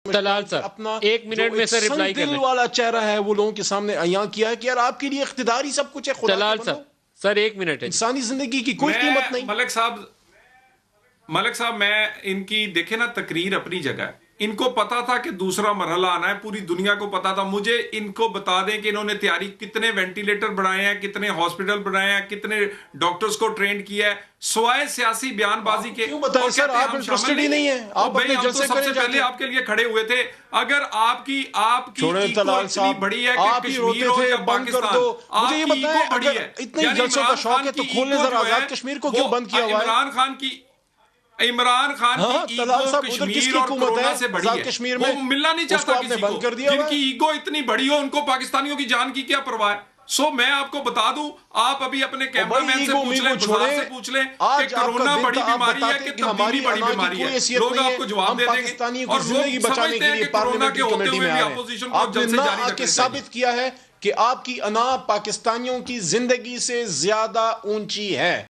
طلال صاحب اپنا ایک منٹ میں سے رپلائی دل کرنا والا چہرہ ہے وہ لوگوں کے سامنے عیاں کیا ہے کہ یار آپ کے لیے اقتدار ہی سب کچھ ہے. خدا طلال کے صاحب بندو سر ایک منٹ ہے انسانی زندگی کی کوئی قیمت نہیں. ملک صاحب میں ان کی دیکھیں نا تقریر اپنی جگہ ہے. ان کو پتا تھا کہ دوسرا مرحلہ آنا ہے, پوری دنیا کو پتا تھا. مجھے ان کو بتا دیں کہ انہوں نے تیاری کتنے وینٹیلیٹر بنائے ہیں, کتنے ہاسپٹل بنائے ہیں, کتنے ڈاکٹرز کو ٹرینڈ کیا ہے سوائے سیاسی بیان بازی کے. کیوں بتائیں سر, آپ انٹرسٹڈ ہی نہیں ہیں. آپ اپنے جلسے سب سے پہلے آپ کے لیے کھڑے ہوئے تھے. اگر آپ کی ایگو اتنی بڑی ہے کہ کشمیر ہو یا پاکستان, آپ کی ایگو بڑی ہے. اتنے جلسوں کا شوق ہے تو کھولنے ذرا آزاد کشمیر کو کیوں بند کیا ہوا ہے؟ عمران خان کی ایگو کشمیر اور کرونا سے بڑی ہے. وہ ملنا نہیں چاہتا کسی کو. جن کی ایگو اتنی بڑی ہو ان کو پاکستانیوں کی جان کی کیا پرواہ ہے. سو میں آپ کو بتا دوں, آپ ابھی اپنے کیمرہ مین سے پوچھ لیں, بزار سے پوچھ لیں کہ کرونا بڑی بیماری ہے کہ تبدیلی بڑی بیماری ہے. لوگ آپ کو جواب دے دیں گے. اور لوگ سمجھتے ہیں کہ کرونا کے ہوتے ہوئے بھی اپوزیشن کو جلسے جاری رکھنے چاہیے. ثابت کیا ہے کہ آپ کی انا پاکستانیوں کی زندگی سے زیادہ اونچی ہے.